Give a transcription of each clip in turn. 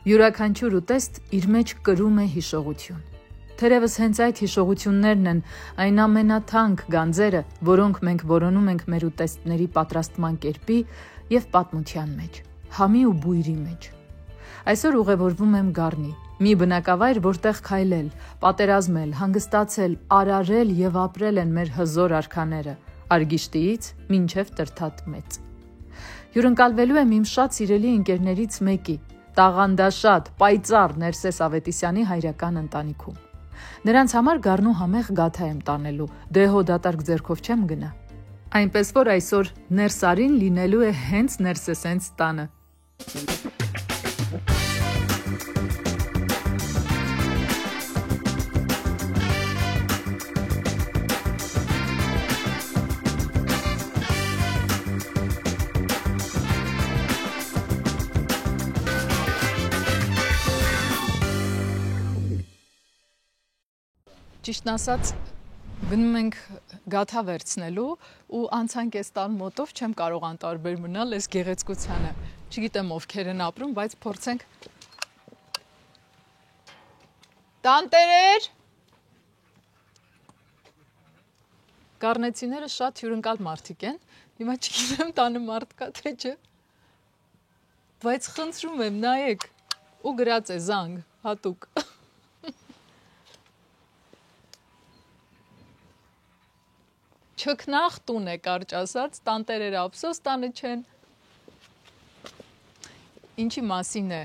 Յուրաքանչյուր ուտեստ իր մեջ կրում է հիշողություն։ Թերևս հենց այդ հիշողություններն են այն ամենաթանկ գանձերը, որոնք մենք որոնում ենք մեր ուտեստների պատրաստման կերպի և պատմության մեջ, համի ու բույրի մեջ։ Այսօր ուղևորվում եմ Գառնի, մի բնակավայր, որտեղ քայլել, պատերազմել, հանգստացել, արարել և ապրել են մեր հզոր արքաները, Արգիշտիից մինչև Տրդատ մեծ։ Հյուրընկալվելու եմ իմ շատ սիրելի ընկերներից մեկի, տաղանդաշատ, պայծառ Ներսես Ավետիսյանի հայրական ընտանիքում։ Նրանց համար Գառնու համեղ գաթա եմ տանելու, դե հո դատարկ ձեռքով չեմ գնա։ Այնպես որ այսօր Ներսարին լինելու է հենց Ներսեսենց տանը։ Ճիշտն ասած, գնում ենք գաթա վերցնելու ու անցանք այս տան մոտով չեմ կարող անտարբեր մնալ այս գեղեցկությանը։ Չգիտեմ ովքեր են ապրում, բայց փորձենք։ Տանտերեր։ Գառնեցիները շատ հյուրընկալ մարդիկ են։ Հիմա չգիտեմ տանը մարդ կա թե չէ։ Բայց խնդրում եմ, նայեք, ու գրած է զանգ, հատուկ։ Չքնախ տուն է կարճ ասած, տանտերերը ափսոս տանը չեն։ Ինչի մասին է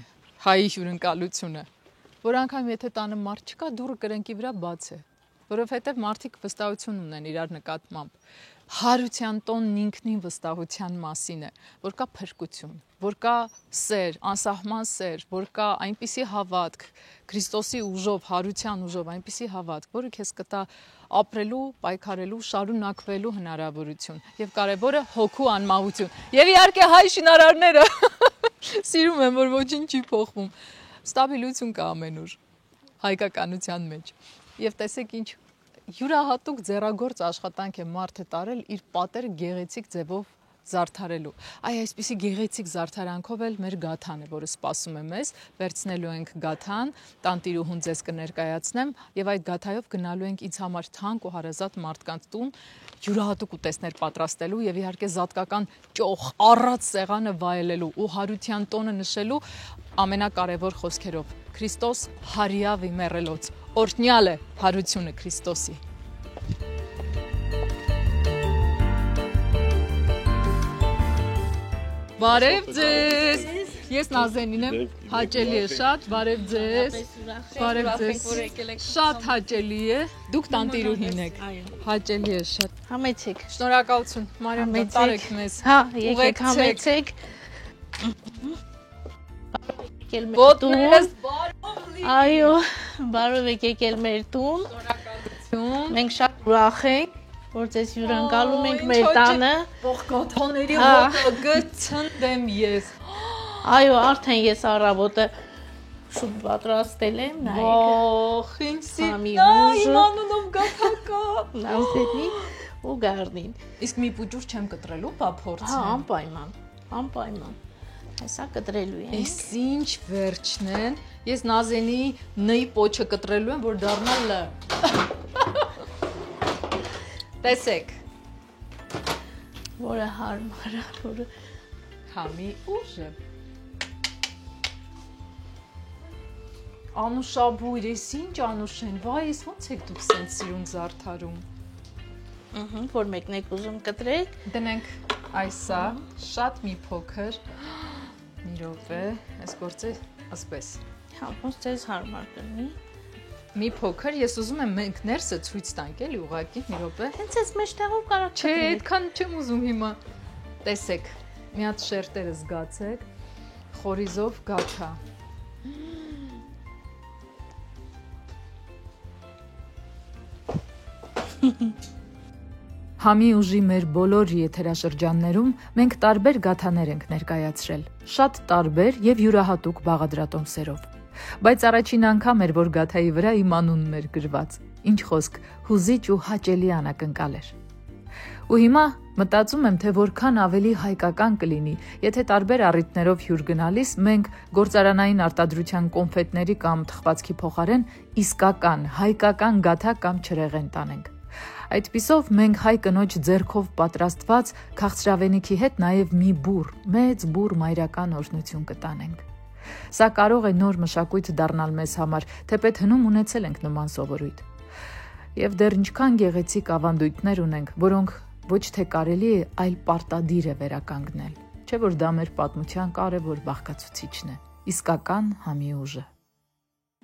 հայի հյուրընկալությունը, որ անգամ եթե տանը մարդ չկա, դուռը կրենկի վրա բաց է, որովհետև մարդիկ վստահություն ունեն իրար նկատմամբ։ Հարության տոնն ինքնին վստահության մասին է, որ կա փրկություն, որ կա սեր, անսահման սեր, որ կա այնպիսի հավատք, Քրիստոսի ուժով, հարության ուժով, այնպիսի հավատք, որը քեզ կտա ապրելու, պայքարելու, շարունակվելու հնարավորություն եւ կարեւորը հոգու անմահություն։ Եվ իհարկե հայ շինարարները սիրում եմ, որ ոչինչ չի փոխվում։ Ստաբիլություն կա ամենուր հայկականության մեջ։ Եվ տեսեք ինչ յուրահատուկ ձեռագործ աշխատանք է մարդը տարել իր պատերը գեղեցիկ ձևով զարդարելու։ Այսպիսի գեղեցիկ զարդարանքով էլ մեր գաթան է, որը սպասում է մեզ, վերցնելու ենք գաթան, տանտիրուհուն ձեզ կներկայացնեմ եւ այդ գաթայով գնալու ենք ինձ համար թանկ ու հարազատ մարդկանց տուն յուրահատուկ ուտեստներ պատրաստելու եւ իհարկե զատկական ճոխ առած սեղանը վայելելու ու հարության տոնը նշելու ամենակարևոր խոսքերով. Քրիստոս հարյավ իմերելոց, օրհնյալ է հարությունը Քրիստոսի։ Բարև ձեզ, ես Նազենին եմ, հաճելի է շատ, բարև ձեզ, բարև ձեզ, շատ հաճելի է, դուք տանտիրուհին եք, հաճելի է շատ, համեցեք, շնորհակալություն, Մարիամ տարեք մեզ, հա, եկեք համեցեք, ոտներս այո, բարով եք եկել մեր տուն, մենք շատ ուրախ ենք, որ ձեզ հյուրընկալում ենք մեր տանը։ Ողգաթաների ոտը գցնդեմ ես։ Այո, արդեն ես առավոտը շուտ պատրաստել եմ, նայեք։ Ох, ինչ սիրտ, իմ անունով գաթա կա։ Նազենի ու Գառնին։ Իսկ մի պուճուր չեմ կտրելու, բա փորձեմ։ Հա, անպայման։ Հեսա կտրելու ենք։ Էս ինչ վերջն են։ Ես Նազենի նի պոչը կտրելու եմ, որ դառնա լ։ Տեսեք, որը հարմար է, որը համի ուժ է։ Անուշաբույր, ես ինչ անուշ են, վայ, ես ոնց եք դուք սենց սիրուն զարդարում։ Որ մեկն եք ուզում կտրեք։ Դնենք այսա, շատ մի փոքր, մի րոպե, այս գործը ասպես։ Հա, ոնց ձեզ հարմար կլինի։ Մի փոքր, ես ուզում եմ մենք ներսը ցույց տանք, էլի ուղղակի, մի րոպե։ Հենց այս մեջտեղով կարող Չէ, այդքան չեմ ուզում հիմա։ Տեսեք, մի հատ շերտերը զգացեք, խորիզով գաթա։ Համի ուժի մեր բոլոր եթերաշրջաններում մենք տարբեր գաթաներ ենք ներկայացրել, շատ տարբեր եւ յուրահատուկ բաղադրատոմսերով։ Բայց առաջին անգամ էր, որ գաթայի վրա իմ անունն էր գրված, ինչ խոսք, հուզիչ ու հաճելի անակնկալ էր։ Ու հիմա Մտածում եմ, թե որքան ավելի հայկական կլինի, եթե տարբեր առիթներով հյուր գնալիս մենք գործարանային արտադրության կոնֆետների կամ թխվածքի փոխարեն իսկական հայկական գաթա կամ չրեղեն տանենք։ Այդպիսով մենք հայ կնոջ ձեռքով պատրաստված քաղցրավենիքի հետ նաև մի մեծ բուռ մայրական օրհնություն կտանենք։ Սա կարող է նոր մշակույթ դառնալ մեզ համար, թեպետ հնում ունեցել ենք նման սովորույթ։ Եվ դեռ ինչքան գեղեցիկ ավանդույթներ ունենք, որոնք ոչ թե կարելի է, այլ պարտադիր է վերականգնել, չէ՞ որ դա մեր պատմության կարևոր բաղկացուցիչն է, իսկական համի ուժը։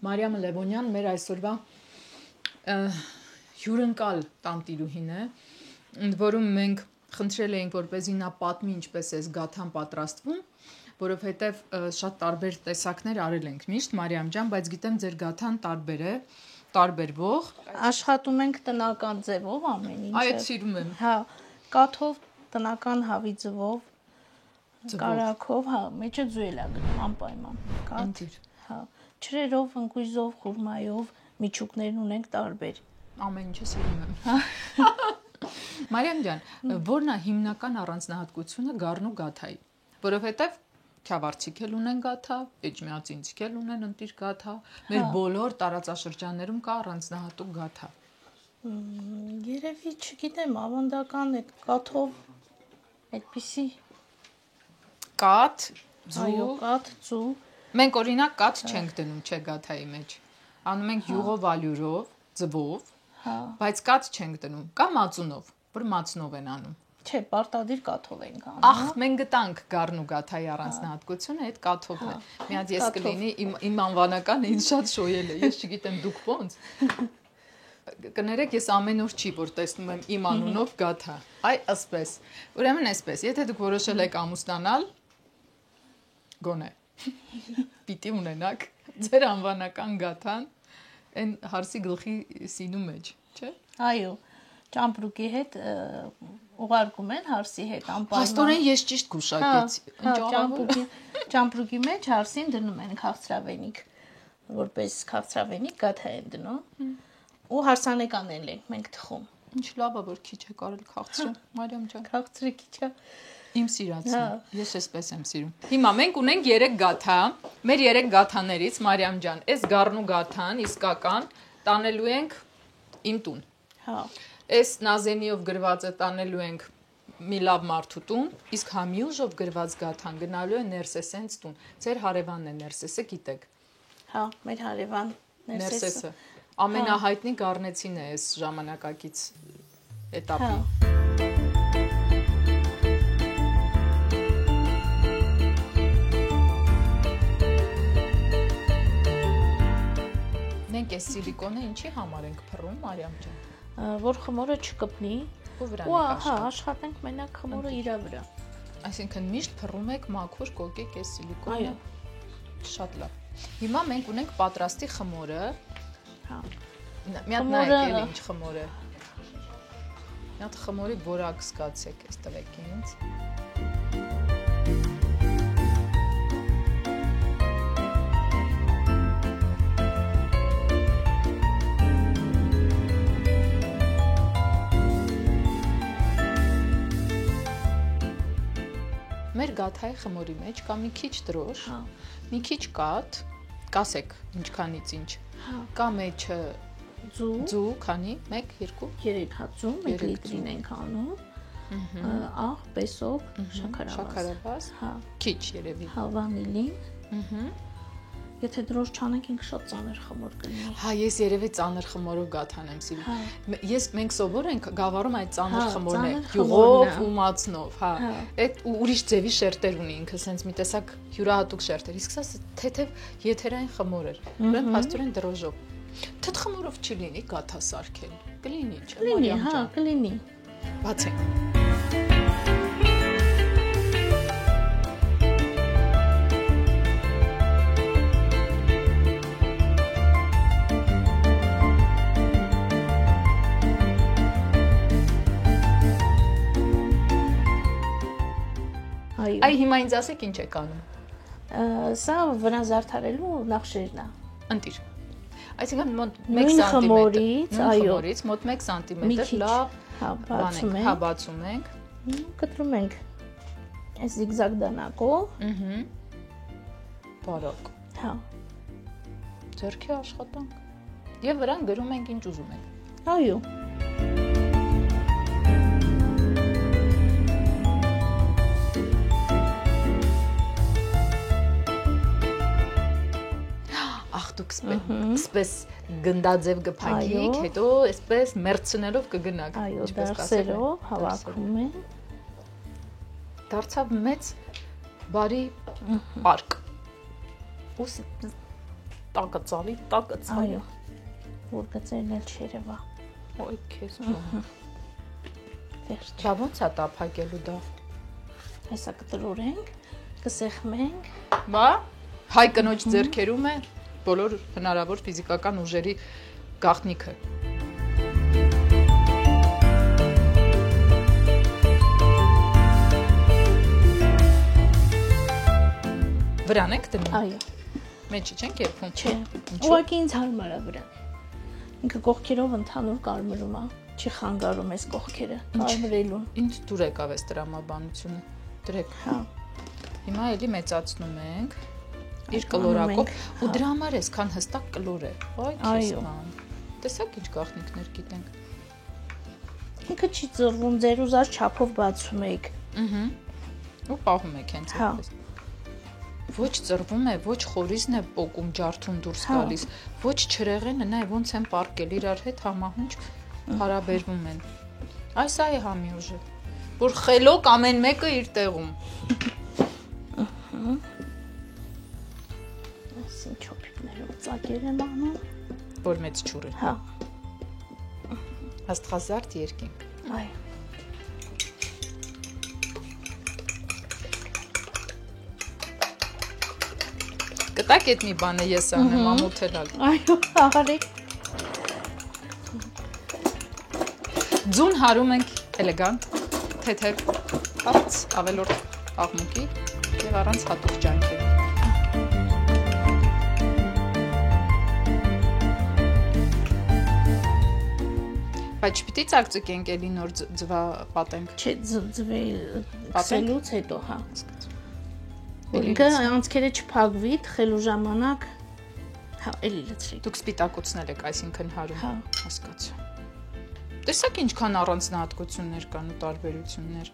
Մարիամ Լևոնյան մեր այսօրվա հյուրընկալ տանտիրուհին է, ընդ որում մենք խնդրել էինք, որպեսզի նա պատմի ինչպես է գաթան պատրաստվում, որովհետև շատ տարբեր տեսակներ արել ենք միշտ, Մարիամ ջան, բայց գիտեմ ձեր գաթան տարբեր է, տարբերվող։ Աշխատում ենք տնական ձևով ամեն ինչ։ Այդ սիրում եմ։ Հա, կաթով, տնական հավի ձևով, կարակով, հա, մեջը ձուել է գնում անպայման։ Կաթ, հա, չրերով, ընկույզով, խուրմայով, միջուկներն ունենք տարբեր։ Ամեն ինչը սիրում եմ։ Մարիամ ջան, որն է հիմնական առանձնահատկությունը գառնու գաթայի, որովհետև Քյավառցիք էլ ունեն գաթա, էջմիածինցիք էլ ունեն ընտիր գաթա, մեր բոլոր տարածաշրջաններում կա առանձնահատուկ գաթա։ Երևի, չգիտեմ, ավանդական է կաթով այդպիսի կաթ, ձու։ Այո, կաթ, ձու։ Մենք օրինակ կաթ չենք դնում, չէ, գաթայի մեջ։ Անում ենք յուղով, ալյուրով, ձվով, բայց կաթ չենք դնում, կամ մածունով, որ մածնով են անում։ Չէ, պարտադիր կաթով ենք անում։ Ախ, մենք գտանք գառնու գաթայի առանձնահատկությունը այդ կաթովն է։ Մի հատ ես կլինի իմ անվանականը ինձ շատ շոյել է։ Ես չգիտեմ դուք ո՞նց։ Կներեք, ես ամեն օր չի որ տեսնում եմ իմ անունով գաթա։ Այ ասպես։ Ուրեմն այսպես, եթե դուք որոշել եք ամուսնանալ, գոնե պիտի ունենաք ձեր անվանական գաթան այն հարսի գլխի սինու մեջ, չէ՞։ Այո, ճամպրուկի հետ ուղարկում են հարսի հետ անպայման։ Փաստորեն ես ճիշտ գուշակեցի։ Ճամպրուկի մեջ հարսին դնում են քաղցրավենիք, որպես քաղցրավենիք գաթա են դնում։ Ու հարսանեկանել ենք մենք թխում։ Ինչ լավ է որ քիչ է կարել քաղցրը, Մարիամ ջան։ Քաղցրը քիչ է։ Իմ սիրածն, ես էսպես եմ սիրում։ Հիմա մենք ունենք 3 գաթա, մեր 3 գաթաներից Մարիամ ջան, այս գառնու գաթան իսկական տանելու ենք իմ տուն։ Հա։ Այս նազենիով գրվածը տանելու ենք մի լավ մարդու տուն, իսկ համյուժով գրված գաթան գնալու է Ներսեսենց տուն։ Ձեր հարևանն է Ներսեսը, գիտեք։ Հա, մեր հարևան Ներսեսը։ Ամենահայտնի գառնեցին է այս ժամանակակից էտապի։ Մենք այս սիլիկոնը ինչի համար ենք փռում, Մարիամ ջան։ Որ խմորը չկպնի։ Ու հա, աշխատենք մենակ խմորը իրա վրա։ Այսինքն միշտ փռում եք մաքուր կոկեք այս սիլիկոնը։ Շատ լավ։ Հիմա մենք ունենք պատրաստի խմորը։ Հա։ Մի հատ նայեք էլ ինչ խմոր է։ Մի հատ խմորի որակ զգացեք, այս տվեք ինձ։ Մեր գաթայի խմորի մեջ կա մի քիչ դրոշ, մի քիչ կաթ, կասեք ինչքանից ինչ, կա մեջը ձու, քանի, 1, 2, 3 հատ ձու, 1 լիտրին ենք անում, աղ, պեսով, շաքարավազ, քիչ երևի, վանիլին, եթե դրոշ չանենք ինք շատ ծանր խմոր կլինի։ Հա, ես երևի ծանր խմորով գաթան եմ սիրում։ Մենք սովոր ենք Գավառում այդ ծանր խմորն է, յուղով ու մածնով, հա։ Այդ ուրիշ ձևի շերտեր ունի ինքը, sense մի տեսակ յուրահատուկ շերտեր։ Իսկ սա թեթև եթերային խմոր էր։ Ուրեմն փաստորեն դրոշով։ Թթ խմորով չի լինի գաթա սարքել։ Կլինի, չէ՞, Մարիամ ջան։ Հա, կլինի։ Բացենք։ Այ հիմա ինձ ասեք ինչ եք անում։ Սա վրան զարդարելու նախշերն է։ Ընտիր։ Այսինքն մոտ 1 սանտիմետր, այո, մոտ 1 սանտիմետր լավ բացում ենք։ Կտրում ենք այս զիգզագ դանակով։ Բարակ։ Հա։ Ձեռքի աշխատանք։ Եվ վրան գրում ենք ինչ ուզում ենք։ Այո։ Դուք սպես գնդաձև գփակիկ, հետո այսպես մերցնելով կգնաք։ Այո, դարսերով հավաքում են։ Դարձավ մեծ բարի պարկ։ Ուս տակածալի։ Այո։ Որ գծերն էլ չերևա։ Ոյ, քեզ ո՞մ։ Դա ո՞նց է տափակելու դա։ Հեսա կտրորենք, կսեղմենք։ Բա հայ կնոջ ձեռքերում է բոլոր հնարավոր ֆիզիկական ուժերի գաղտնիքը։ Վրան եք դնում։ Այո։ Մեջի չենք երբում։ Չէ։ Ուղղակի ինձ հարմար է վրան։ Ինքը կողքերով ընդհանուր կարմրում է, չի խանգարում այս կողքերը կարմրելուն։ Ինչ դուր եկավ այս տրամաբանությունը։ Դրեք։ Հա։ Հիմա էլի մեծացնում ենք իր կլորակով ու դրա համար էսքան հստակ կլոր է։ Այ քեզ բան։ Տեսակ ինչ գաղտնիքներ գիտենք։ Ինքը չի ծռվում, ձեր ուզած չափով բացում եք։ Ու պահում եք հենց այդպես։ Ոչ ծռվում է, ոչ խորիզն է պոկում ջարդում դուրս գալիս, ոչ չրեղենը, նայ ոնց են պարկել իրար հետ համահունչ հարաբերվում են։ Այս այ համի ուժը, որ խելոք ամեն մեկը իր տեղում։ Չոփիկներով ծակեր եմ անում, որ մեծ չուրը։ Հա։ Աստղազարդ երկինք։ Այո։ Կտակ էդ մի բանը ես անեմ ամոթելալ։ Այո, արեք։ Ձուն հարում ենք էլեգանտ, թեթև, բաց ավելորդ աղմուկի եւ առանց հատուկ ջանքի։ Բայց չպիտի ծակծկենք էլի նոր ձվա պատենք։ Չէ, ձվի քսելուց հետո, հա։ Ինքը անցքերը չփակվի, թխելու ժամանակ, հա, էլի լցրի։ Դուք սպիտակուցնել եք, այսինքն հարում, հա, հասկացա։ Տեսակ ինչքան առանձնահատկություններ կան ու տարբերություններ։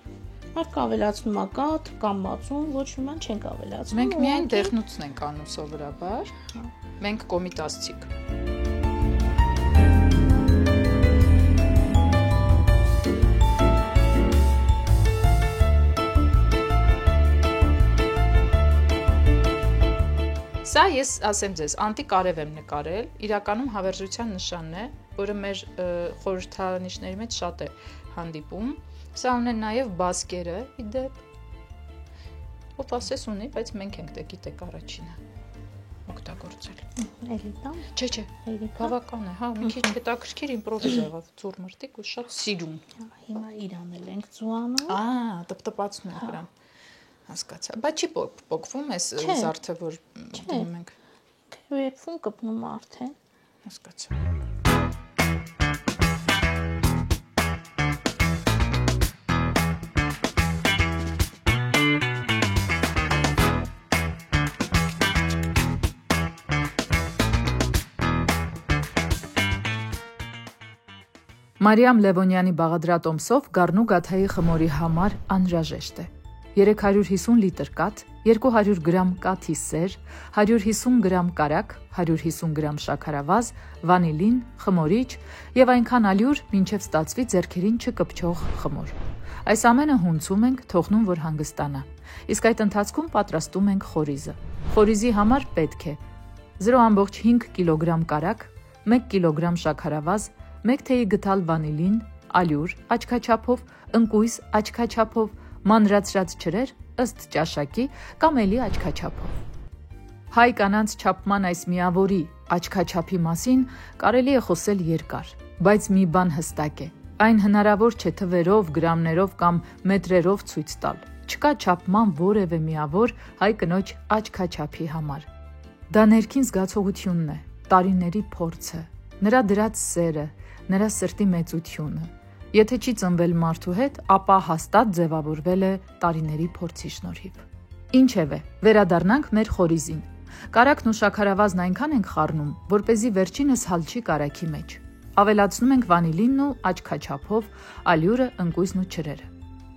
Մարդ ավելացնում է կաթ կամ մածուն, ոչ ոման չենք ավելացնում։ Մենք միայն դեղնուցն ենք անում սովորաբար։ Մենք կոմիտասցիկ։ Սա ես ասեմ ձեզ, անտիկ արև եմ նկարել, իրականում հավերժության նշանն է, որը մեր խորհրդանիշների մեջ շատ է հանդիպում։ Սա ունեն նաև բասկերը, իդեպ, ով ասես ունի, բայց մենք ենք դե գիտեք առաջինը օգտագործել։ Էլի տամ։ Չէ, բավական է, հա, մի քիչ հետաքրքիր իմպրովիզ եղավ, ծուր մրտիկ ու շատ սիրուն։ Հիմա իրանել ենք ծուանում։ Տպտպացնում ենք նրան։ Հասկացա, բայց չի պոկվում այս զարդը, որ դնում ենք։ Երբուն կպնում արդեն։ Հասկացա։ Մարիամ Լևոնյանի բաղադրատոմսով Գառնու Գաթայի խմորի համար անհրաժեշտ է 350 լիտր կաթ, 200 գրամ կաթի սեր, 150 գրամ կարագ, 150 գրամ շաքարավազ, վանիլին, խմորիչ եւ այնքան ալյուր, մինչեւ ստացվի ձեռքերին չկպչող խմոր։ Այս ամենը հունցում ենք, թողնում որ հանգստանա։ Իսկ այդ ընթացքում պատրաստում ենք խորիզը։ Խորիզի համար պետք է 0.5 կիլոգրամ կարագ, 1 կիլոգրամ շաքարավազ, 1 թեյի գթալ վանիլին, ալյուր աչքաչափով, ընկույզ աչքաչափով, մանրացրած ջրեր ըստ ճաշակի կամ էլի աչքաչափով։ Հայ կանանց չափման այս միավորի աչքաչափի մասին կարելի է խոսել երկար, բայց մի բան հստակ է. այն հնարավոր չէ թվերով, գրամներով կամ մետրերով ցույց տալ։ Չկա չափման որևէ միավոր հայ կնոջ աչքաչափի համար։ Դա ներքին զգացողությունն է, տարիների փորձը, նրա դրած սերը, նրա սրտի մեծությունը Եթե չի ծնվել մարդու հետ, ապա հաստատ ձևավորվել է տարիների փորձի շնորհիվ։ Ինչևէ, վերադառնանք մեր խորիզին։ Կարագն ու շաքարավազն այնքան ենք խառնում, որպեսզի վերջինս հալչի կարագի մեջ։ Ավելացնում ենք վանիլինն ու աչքաչափով, ալյուրը, ընկույզն ու ջրերը։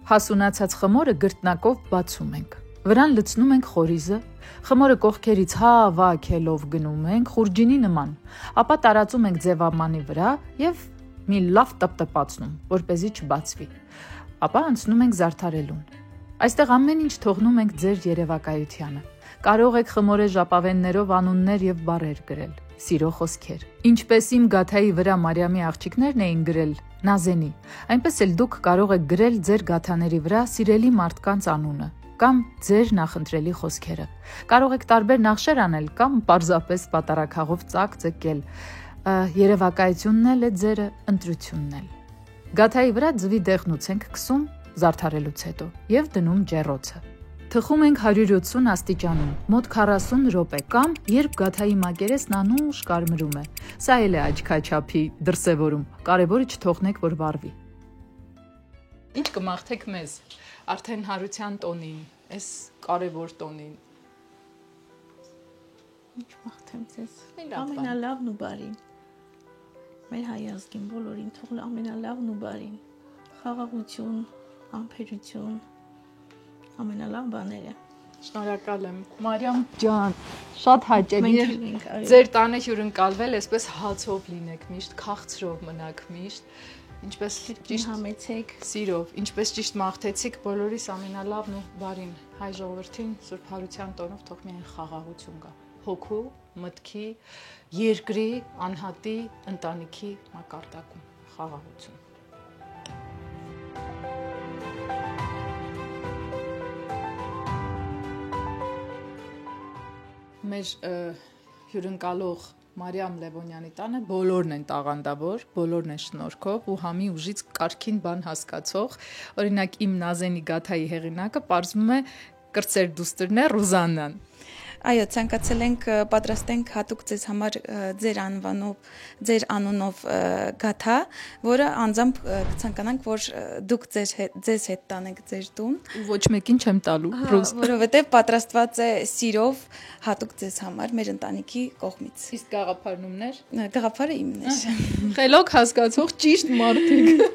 Հասունացած խմորը գրտնակով բացում ենք։ Վրան լցնում ենք խորիզը, խմորը կողքերից հավաքելով գնում ենք խուրջինի նման, ապա տարածում ենք ձևամանի վրա եւ մի լավ տպտպացնում, որպեսզի չբացվի։ Ապա անցնում ենք զարդարելուն։ Այստեղ ամեն ինչ թողնում ենք ձեր երևակայությանը։ Կարող եք խմորե ժապավեններով անուններ եւ բառեր գրել, սիրո խոսքեր։ Ինչպես իմ գաթայի վրա Մարիամի աղջիկներն էին գրել Նազենի, այնպես էլ դուք կարող եք գրել ձեր գաթաների վրա սիրելի մարդկանց անունը կամ ձեր նախընտրելի խոսքերը։ Կարող եք տարբեր նախշեր անել կամ պարզապես պատարակաղով ծակ ծկել։ Երևակայությունն էլ է ձերը, ընտրությունն էլ։ Գաթայի վրա ձվի դեղնուց ենք քսում զարդարելուց հետո եւ դնում ջեռոցը։ Թխում ենք 180 աստիճանում, մոտ 40 րոպե կամ երբ գաթայի մակերեսն անուշ կարմրում է։ Սա էլ է աչքաչափի դրսևորում, կարևորը չթողնեք, որ վառվի։ Ինչ կմաղթեք մեզ, արդեն հարության տոնին, այս կարևոր տոնին։ Ինչ մաղթեմ ձեզ, ամենալավն ու բարին, մեր հայ ազգին բոլորին թող ամենալավն ու բարին, խաղաղություն, ամփերություն, ամենալավ բաները։ Շնորհակալ եմ, Մարիամ ջան, շատ հաճելի է ձեր տանը հյուրընկալվել, այսպես հացով լինեք միշտ, քաղցրով մնաք միշտ, ինչպես ճիշտ համեցեք, սիրով, ինչպես ճիշտ մաղթեցիք բոլորիս ամենալավն ու բարին, հայ ժողովրդին Սուրբ Հարության տոնով թող միայն խաղաղություն գա, հոգու, մտքի, երկրի, անհատի, ընտանիքի մակարդակում խաղաղություն։ Մեր հյուրընկալող Մարիամ Լևոնյանի տանը բոլորն են տաղանդավոր, բոլորն են շնորհքով ու համի ուժից կարգին բան հասկացող, օրինակ իմ Նազենի գաթայի հեղինակը պարզվում է կրծեր դուստրն է Ռուզաննան։ Այո, ցանկացել ենք պատրաստենք հատուկ ձեզ համար ձեր ձեր անունով գաթա, որը անձամբ կցանկանանք, որ դուք ձեզ հետ տանեք ձեր տուն։ Ոչ մեկին չեմ տալու, որովհետև պատրաստված է սիրով հատուկ ձեզ համար մեր ընտանիքի կողմից։ Իսկ գաղափարն ումն էր։ Գաղափարը իմն էր։ Խելոք հասկացող ճիշտ մարդիկ։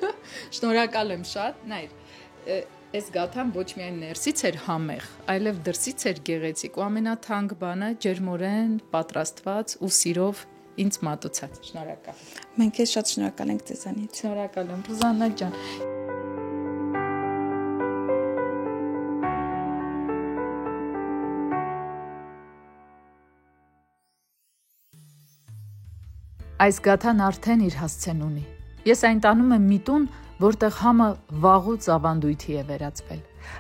Շնորհակալ եմ շատ, նայր։ Այս գաթան ոչ միայն ներսից էր համեղ, այլև դրսից էր գեղեցիկ ու ամենաթանկ բանը ջերմորեն պատրաստված ու սիրով ինձ մատուցած։ Շնորհակալ։ Մենք էլ շատ շնորհակալ ենք ձեզանից։ Շնորհակալ եմ, Ռուզաննա ջան։ Այս գաթան արդեն իր հասցեն ունի։ Ես այն տանում եմ մի տուն, որտեղ համը վաղուց ավանդույթի է վերածվել։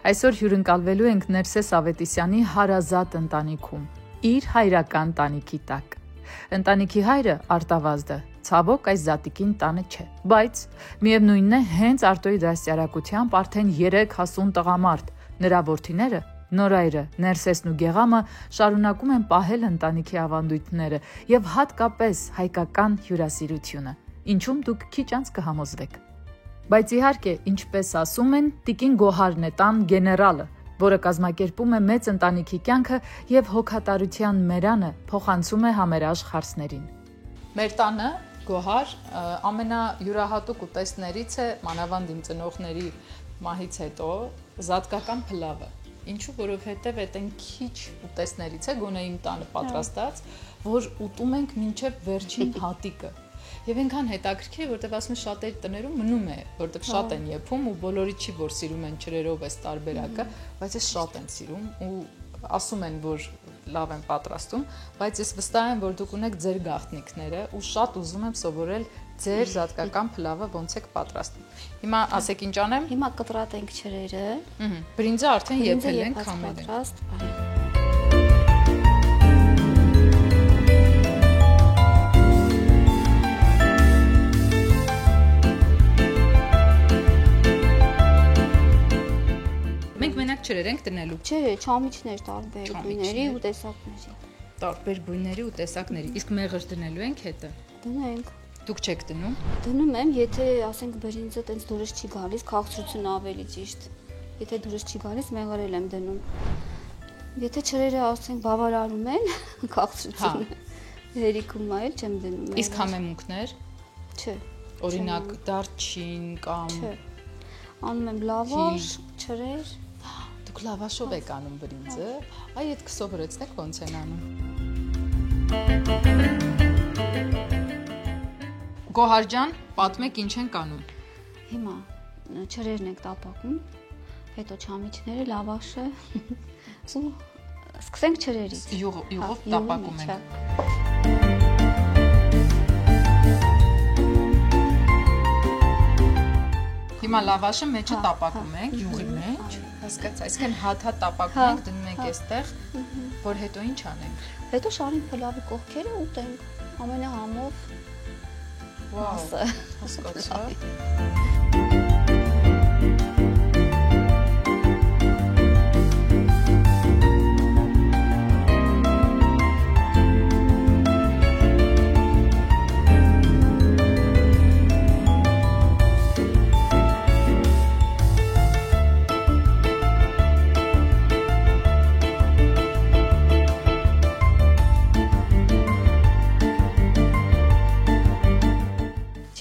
Այսօր հյուրընկալվելու ենք Ներսես Ավետիսյանի հարազատ ընտանիքում, իր հայրական տանիքի տակ։ Ընտանիքի հայրը Արտավազդը ցավոք այս զատիկին տանը չէ, բայց միևնույնն է հենց Արտոյի դաստիարակությամբ արդեն 3 հասուն տղամարդ, նրա որդիները Նորայրը, Ներսեսն ու Գեղամը շարունակում են պահել ընտանիքի ավանդույթները եւ հատկապես հայկական հյուրասիրությունը, ինչում դուք քիչ անց կհամոզվեք։ Բայց իհարկե, ինչպես ասում են, տիկին Գոհարն է տան գեներալը, որը կազմակերպում է մեծ ընտանիքի կյանքը եւ հոգատարության մերանը փոխանցում է համերաշխ հարցներին։ Մեր տանը Գոհար ամենայուրահատուկ ուտեստներից է, մանավանդ իմ ծնողների մահից հետո, զատկական փլավը։ Ինչու, որովհետև այդ են քիչ ուտեստներից է, գոնե իմ տանը պատրաստած, որ ուտում ենք մինչև վերջին հատիկը։ Եվ այնքան հետաքրքիր է, որտեղ ասում են շատերի տներում մնում է, որտեղ շատ են եփում ու բոլորի չի, որ սիրում են ջրերով այս տարբերակը, բայց ես շատ են սիրում ու ասում են, որ լավ են պատրաստում, բայց ես վստահ եմ, որ դուք ունեք ձեր գաղտնիքները ու շատ ուզում եմ սովորել ձեր զատկական փլավը ոնց եք պատրաստում։ Հիմա ասեք ինչ անեմ։ Հիմա կտրատենք ջրերը։ Բրինձը արդեն եփել ենք, քամել ենք։ Ջրեր ենք դնելու։ Չէ, չամիչներ տարբեր գույների ու տեսակների։ Տարբեր գույների ու տեսակների։ Իսկ մեղր դնելու ենք հետը։ Դնենք։ Դուք չեք դնում։ Դնում եմ, եթե ասենք բրինձը տենց դուրս չի գալիս, քաղցրությունը ավելի ճիշտ։ Եթե դուրս չի գալիս, մեղրել եմ դնում։ Եթե չրերը ասենք բավարարում են քաղցրությունը, հերիքում այլ չեմ դնում։ Իսկ համեմունքներ։ Չէ։ Օրինակ դարչին կամ Չէ։ Անում եմ լավաշ, չրեր։ Դուք լավաշով եք անում բրինձը, այ այդ կսովորեցնեք ոնց են անում։ Գոհար ջան, պատմեք ինչ ենք անում։ Հիմա չրերն ենք տապակում, հետո չամիչները, լավաշը ու սկսենք չրերից։ Յուղով տապակում ենք։ Հիմա լավաշը մեջը տապակում ենք, յուղի մեջ, հասկացա, այսինքն հատ տապակում ենք, դնում ենք այստեղ, որ հետո ինչ անենք։ Հետո շարին փլավի կողքերը ուտենք, ամենահամով Վաու, հասկացա։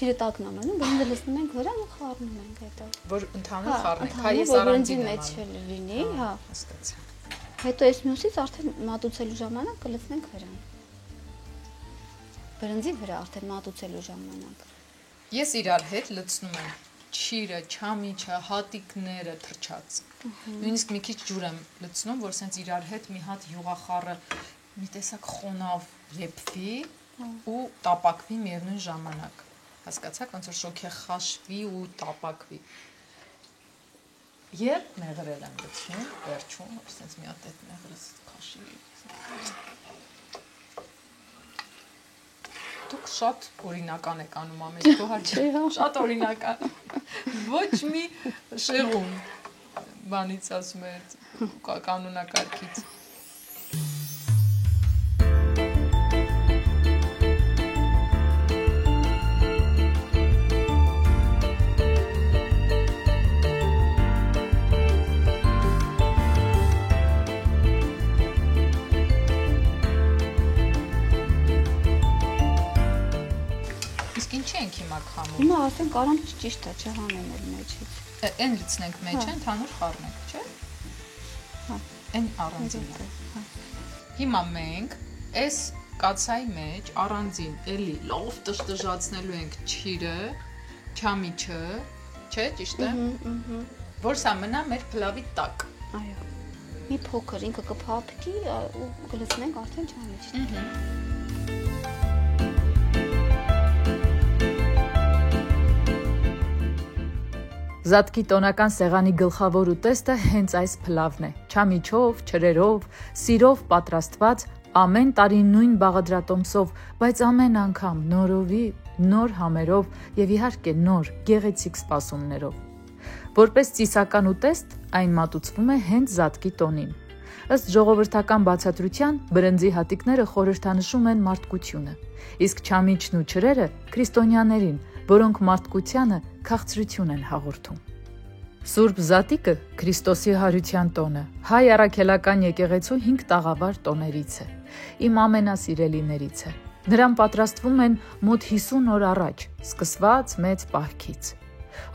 Չիրը տակն ամենում, բրինձը լցնում ենք վրան ու խառնում ենք հետո։ Որ ընդհանուր խառնենք, հայ ես որ առանձին բրինձի եմ մեջ լինի, հա։ Հասկացա։ Հետո այս մյուսից արդեն մատուցելու ժամանակ կլցնենք վրան։ Բրինձի վրա արդեն մատուցելու ժամանակ։ Ես իրար հետ լցնում եմ չիրը, չամիչը, հատիկները թրջած։ Նույնիսկ մի քիչ ջուր եմ լցնում, որ սենց իրար հետ մի հատ յուղախառը մի տեսակ խոնավ եփվի ու տապակվի միևնույն ժամանակ։ Հասկացաք, ոնց որ շոքե խաշվի ու տապակվի։ Երբ մեղրել եմ լցնում, վերջում, սենց մի հատ այդ մեղրս քաշի։ Դուք շատ օրինական եք անում ամեն գոհար ջան, շատ օրինական։ Ոչ մի շեղում բանից ասում է կանոնակարգից։ Ինչի ենք հիմա քամում։ Հիմա արդեն կարամ ճիշտ է չհանենք մեջից։ Այն լցնենք մեջը, ընդհանուր խառնենք, չէ՞։ Հա։ Այն առանձին։ Հիմա մենք այս կացայի մեջ առանձին էլի լավ տշտժացնելու ենք չիրը, չամիչը, չէ՞, ճիշտ է։ Որ սա մնա մեր փլավի տակ։ Այո։ Մի փոքր ինքը կփափկի ու կլցնենք արդեն չամիչը։ Զատկի տոնական սեղանի գլխավոր ուտեստը հենց այս փլավն է։ Չամիչով, չրերով, սիրով պատրաստված ամեն տարի նույն բաղադրատոմսով, բայց ամեն անգամ նորովի, նոր համերով եւ իհարկե նոր գեղեցիկ սպասումներով։ Որպես ծիսական ուտեստ այն մատուցվում է հենց Զատկի տոնին։ Ըստ ժողովրդական բացատրության, բրնձի հատիկները խորհրդանշում են մարդկությունը, իսկ չամիչն ու չրերը քրիստոնյաներին, որոնք մարդկությանը քաղցրություն են հաղորդում։ Սուրբ Զատիկը Քրիստոսի հարության տոնը, հայ առաքելական եկեղեցու 5 տաղավար տոներից է, իմ ամենասիրելիներից է։ Նրան պատրաստվում են մոտ 50 օր առաջ, սկսված մեծ պահքից։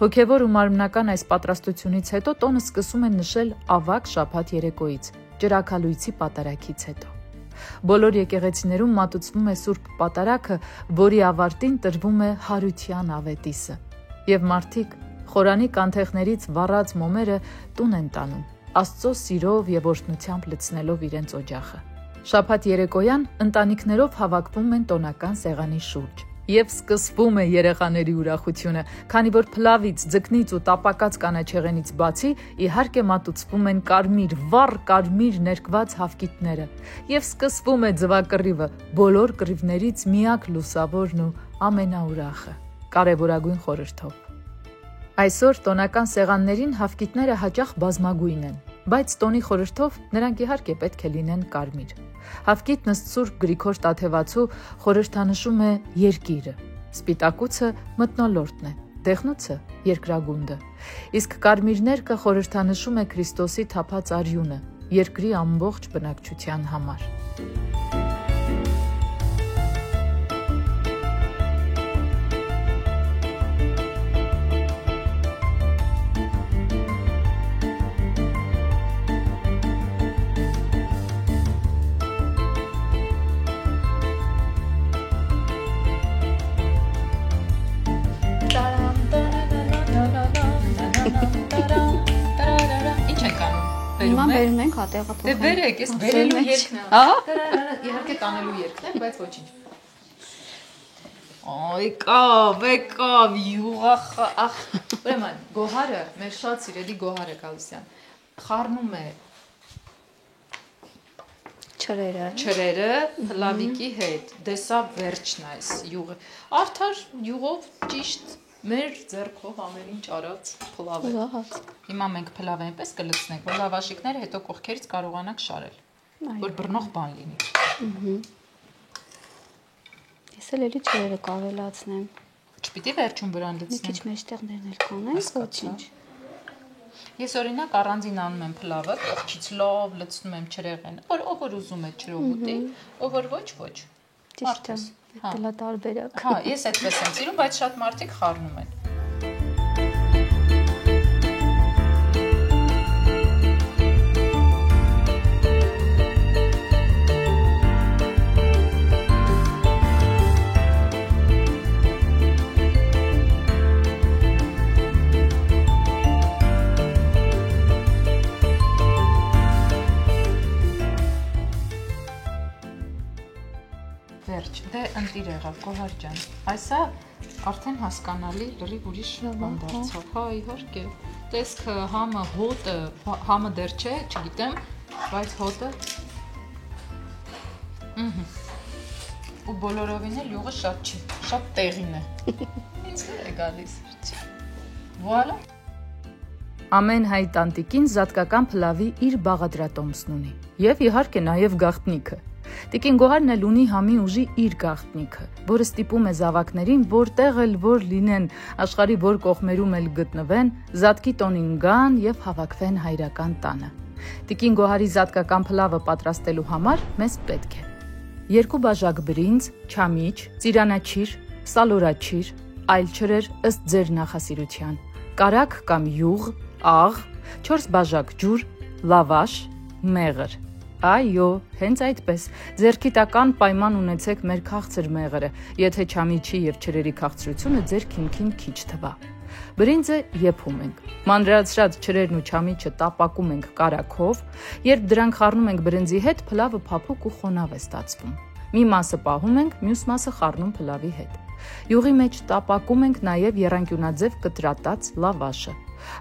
Հոգևոր ու մարմնական այս պատրաստությունից հետո տոնը սկսում են նշել ավագ շաբաթ երեկոյից, ջրաքալույցի պատարագից հետո։ Բոլոր եկեղեցիներում մատուցվում է Սուրբ Պատարագը, որի ավարտին տրվում է հարության ավետիսը, եւ մարդիկ խորանի կանթեղներից վառած մոմերը տուն են տանում, Աստծո սիրով եւ օրհնությամբ լցնելով իրենց օջախը։ Շաբաթ երեկոյան ընտանիքներով հավաքվում են տոնական սեղանի շուրջ։ Եվ սկսվում է երեխաների ուրախությունը, քանի որ փլավից, ձկնից ու տապակած կանաչեղենից բացի իհարկե մատուցվում են կարմիր, վառ կարմիր ներկված հավկիթները, եւ սկսվում է ձվակռիվը, բոլոր կռիվներից միակ լուսավորն ու ամենաուրախը, կարևորագույն խորհրդով։ Այսօր տոնական սեղաններին հավկիթները հաճախ բազմագույն են, բայց տոնի խորհրդով նրանք իհարկե պետք է լինեն կարմիր։ Հավկիթն ըստ Սուրբ Գրիգոր Տաթևացու խորհրդանշում է երկիրը, սպիտակուցը մթնոլորտն է, դեղնուցը երկրագունդը, իսկ կարմիր ներկը խորհրդանշում է Քրիստոսի թափած արյունը, երկրի ամբողջ բնակչության համար։ Հիմա բերում ենք հատեղը փոխել։ Դե բերեք, ես բերելու երկն է։ Հա։ Իհարկե տանելու երկն է, բայց ոչինչ։ Եկավ, յուղախ։ Ուրեմն, գոհարը, մեր շատ սիրելի Գոհարը Գալուսյան, խառնում է չրերը հլավիկի հետ, դեսա վերջն այս յուղը։ Արդար յուղով ճիշտ մեր ձեռքով ամեն ինչ արած փլավ է։ Հիմա մենք փլավը այնպես կլցնենք, որ լավաշիկները հետո կողքերից կարողանանք շարել, որ բռնող բան լինի։ Ես էլի չրերը կավելացնեմ։ Չպիտի վերջում վրան Մի քիչ լցնենք։ մեջտեղն էլ կանենք, ոչինչ։ Ես օրինակ առանձին անում եմ փլավը, կողքից լավ լցնում եմ չրեղեն, ով որ ուզում է չրով ուտի, ով որ ոչ։ Ճիշտ է։ Դա տարբերակ։ Հա, ես այդպես եմ սիրում, բայց շատ մարդիկ խառնում են։ Վերջ, դե ընտիր եղավ, Գոհար ջան, այսա արդեն հասկանալի լրիվ ուրիշ բան դարձավ, հա իհարկե, տեսքը, համը, հոտը, համը դեռ չէ, չգիտեմ, բայց հոտը, ու բոլորովին էլ յուղը շատ չի, շատ տեղին է, ինձ է գալիս, վուալա։ Ամեն հայ տանտիկին զատկական փլավի իր բաղադրատոմսն ունի, և իհարկե նաև գաղտնիքը։ Տիկին Գոհարն էլ ունի համի ուժի իր գաղտնիքը, որը ստիպում է զավակներին, որտեղ էլ որ լինեն, աշխարհի որ կողմերում էլ գտնվեն, զատկի տոնին գան եւ հավաքվեն հայրական տանը։ Տիկին Գոհարի զատկական փլավը պատրաստելու համար մեզ պետք է 2 բաժակ բրինձ, չամիչ, ծիրանաչիր, սալորաչիր, այլ չրեր ըստ ձեր նախասիրության, կարագ կամ յուղ, աղ, 4 բաժակ ջուր, լավաշ, մեղր։ Այո, հենց այդպես, ձերքի տական պայման ունեցեք մեր քաղցր մեղրը, եթե չամիչի և չրերի քաղցրությունը ձեր քիմքին քիչ թվա։ Բրինձը եփում ենք, մանրացրած չրերն ու չամիչը տապակում ենք կարագով, երբ դրանք խառնում ենք բրինձի հետ, փլավը փափուկ ու խոնավ է ստացվում։ Մի մասը պահում ենք, մյուս մասը խառնում փլավի հետ։ Յուղի մեջ տապակում ենք նաև եռանկյունաձև կտրատած լավաշը,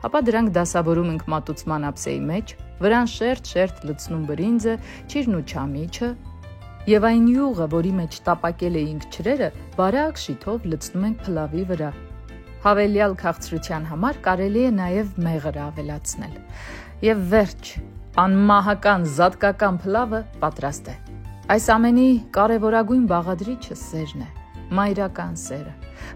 ապա դրանք դասավորում ենք մատուցման ափսեի մեջ, վրան շերտ լցնում բրինձը, չիրն ու չամիչը եւ այն յուղը, որի մեջ տապակել էինք չրերը, բարակ շիթով լցնում ենք փլավի վրա։ Հավելյալ քաղցրության համար կարելի է նաև մեղրը ավելացնել։ Եվ վերջ, անմահական զատկական փլավը պատրաստ է։ Այս ամենի կարևորագույն բաղադրիչը սերն է, մայրական սերը,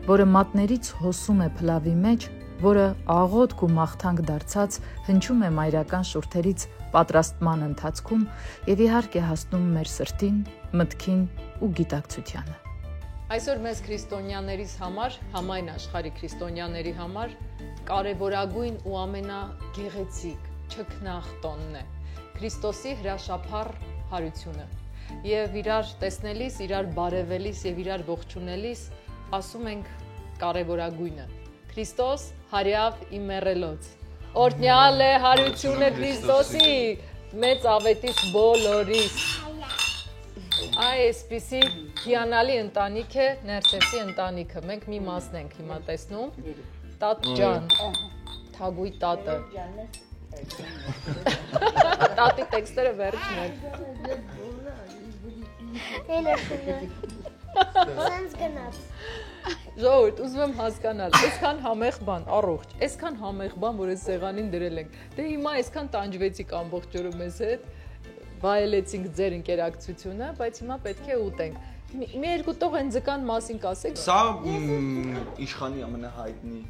որը մատներից հոսում է փլավի մեջ, որը աղոթք ու մաղթանք դարձած հնչում է մայրական շուրթերից պատրաստման ընթացքում եւ իհարկե հասնում մեր սրտին, մտքին ու գիտակցությանը։ Այսօր մեզ քրիստոնյաներիս համար, համայն աշխարհի քրիստոնյաների համար կարևորագույն ու ամենագեղեցիկ չքնաղ տոնն է Քրիստոսի հրաշափառ հարությունը։ Եվ իրար տեսնելիս, իրար բարևելիս եւ իրար ողջունելիս ասում ենք կարևորագույնը Քրիստոս հարյավ իմ մեռելոց։ Օրհնյալ է հարությունը Քրիստոսի, մեծ ավետից բոլորիս։ Այսպիսի հիանալի ընտանիք է Ներսեսի ընտանիքը։ Մենք մի մասն ենք հիմա տեսնում։ Տատ ջան, թագուի տատը։ Տատի տեքստերը վերջն են։ Սենց գնաց։ Ժողովուրդ, ուզում եմ հասկանալ, այսքան համեղ բան, առողջ, այսքան համեղ բան, որ այս սեղանին դրել ենք։ Դե հիմա այսքան տանջվեցիք ամբողջ օրը մեզ հետ, վայելեցինք ձեր ընկերակցությունը, բայց հիմա պետք է ուտենք։ Մի երկու տող այն ձկան մասին կասեք։ Սա իշխանի ամենահայտնի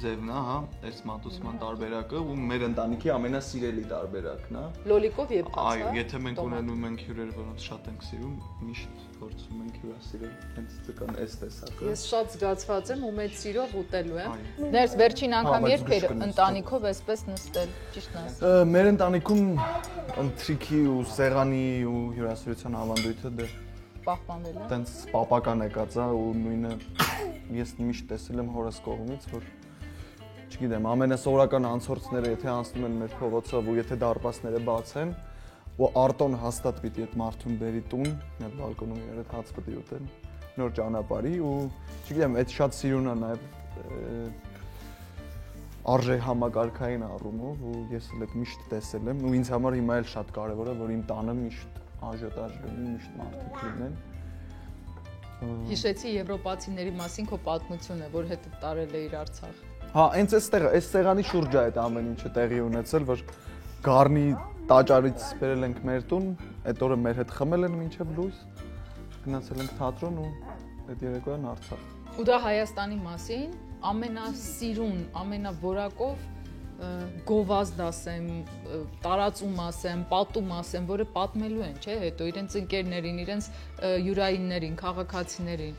ձևն է, հա, այս մատուցման տարբերակը ու մեր ընտանիքի ամենասիրելի տարբերակն է։ Լոլիկով եւ կաց։ Այո, եթե մենք ունենում ենք հյուրեր, որոնց շատ ենք սիրում, միշտ փորձում ենք հյուրասիրել հենց ձկան այս տեսակը։ Ես շատ զգացված եմ ու մեծ սիրով ուտելու եմ։ Ներս վերջին անգամ երբ էր ընտանիքով այսպես նստել, ճիշտն ասած։ Մեր ընտանիքում ընթրիքի ու սեղանի ու հյուրասիրության ավանդույթը դե Պահպանվել է։ տենց պապական եկած է ու նույնը ես միշտ տեսել եմ հորս կողմից, որ չգիտեմ, ամենասովորական անցորդները եթե անցնում են մեր փողոցով ու եթե դարպասները բաց են, ու արտոն հաստատ պիտի այդ մարդուն բերի տուն, մեր բալկոնում իր հետ հաց պիտի ուտեն նոր ճանապարհի ու չգիտեմ, այդ շատ սիրուն է նաև արժե համակարգային առումով ու ես էլ այդ միշտ տեսել եմ ու ինձ համար հիմա էլ շատ կարևոր է, որ իմ տանը միշտ աժիոտաժ լինի, միշտ մարդիկ լինեն։ Հիշեցի եվրոպացիների մասին քո պատմությունը, որ հետը տարել է իր Արցախ։ Հա, հենց այս սեղանի շուրջ է այդ ամեն ինչը տեղի ունեցել, որ գառնի տաճարից բերել ենք մեր տուն, այդ օրը մեր հետ խմել են մինչև լույս, գնացել ենք թատրոն ու այդ երեկոյան Արցախ։ Ու դա Հայաստանի մասին ամենասիրուն, ամենավորակով գովազդ ասեմ, տարածում ասեմ, պատում ասեմ, որը պատմելու են, չէ՞, հետո իրենց ընկերներին, իրենց յուրայիններին, քաղաքացիներին։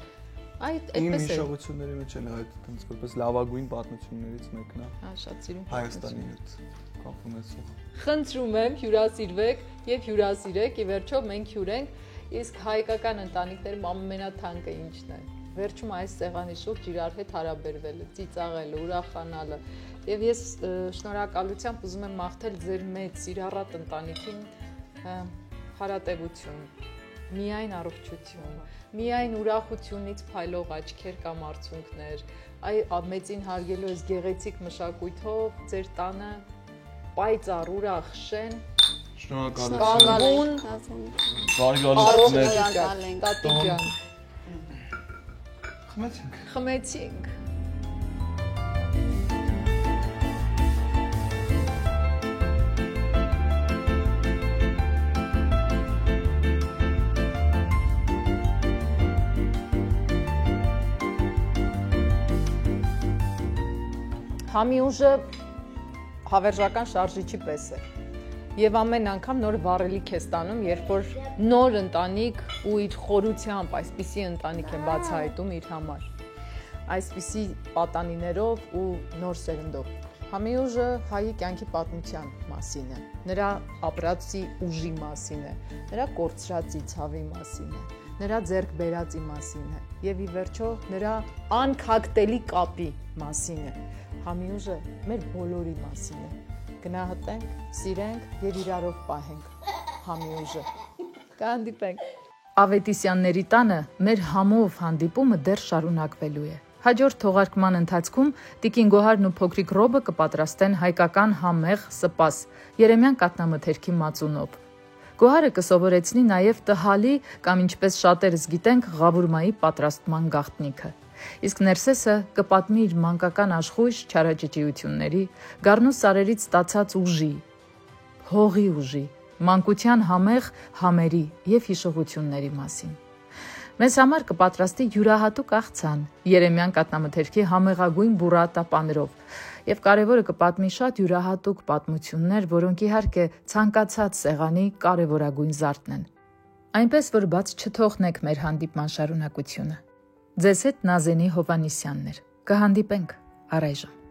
Այդ այդպես է։ Իմ հիշողությունների մեջ էլ այդ տենց որպես լավագույն պատմություններից մեկն է։ Հա, շատ սիրուն։ Հայաստանի հետ կապ ունեցող։ Խնդրում եմ, հյուրասիրվեք եւ հյուրասիրեք, ի վերջո մենք հյուր ենք, իսկ հայկական ընտանիքներում ամենաթանկը ինչն է։ Վերջում այս սեղանի շուրջ իրար հետ հարաբերվելը, ծիծաղելը, ուրախանալը։ Եվ ես շնորհակալությամբ ուզում եմ մաղթել ձեր մեծ սիրառատ ընտանիքին հարատևություն, միայն առողջություն, միայն ուրախությունից փայլող աչքեր կամ արցունքներ, մեծին հարգելու այս գեղեցիկ մշակույթով ձեր տանը պայծառ, ուրախ, շեն, Շնորհակալություն։ Բարի գալուստներ, տատի ջան։ Խմեցինք։ Համի ուժը հավերժական շարժիչի պես է եւ ամեն անգամ նոր վառելիք է ստանում, երբ որ նոր ընտանիք ու իր խորությամբ այսպիսի ընտանիք է բացահայտում իր համար, այսպիսի պատանիներով ու նոր սերնդով։ Համի ուժը հայի կյանքի պատմության մասին է, նրա ապրածի ուժի մասին է, նրա կորցրածի ցավի մասին է, նրա ձեռք բերածի մասին է եւ ի վերջո նրա անքակտելի կապի մասին է։ Համի ուժը մեր բոլորի մասին է։ Գնահատենք, սիրենք եւ իրարով պահենք համի ուժը։ Կհանդիպենք։ Ավետիսյանների տանը մեր համով հանդիպումը դեռ շարունակվելու է։ Հաջորդ թողարկման ընթացքում Տիկին Գոհարն ու փոքրիկ Ռոբը կպատրաստեն հայկական համեղ սպաս Երեմյան կատնամթերքի մածունով։ Գոհարը կսովորեցնի նաև տհալի կամ ինչպես շատերս գիտենք ղավուրմայի պատրաստման գաղտնիքը։ Իսկ Ներսեսը կպատմի իր մանկական աշխույժ չարաճճիությունների, գառնու սարերից ստացած ուժի, հողի ուժի, մանկության համեղ համերի եւ հիշողությունների մասին։ Մեզ համար կպատրաստի յուրահատուկ աղցան Երեմյան կատնամթերքի համեղագույն բուրատա պանրով եւ կարեւորը կպատմի շատ յուրահատուկ պատմություններ, որոնք իհարկե ցանկացած սեղանի կարեւորագույն զարդն են։ Այնպես որ բաց չթողնեք մեր հանդիպման շարունակությունը։ Ձեզ հետ Նազենի Հովանիսյանն էր։ Կհանդիպենք առայժմ։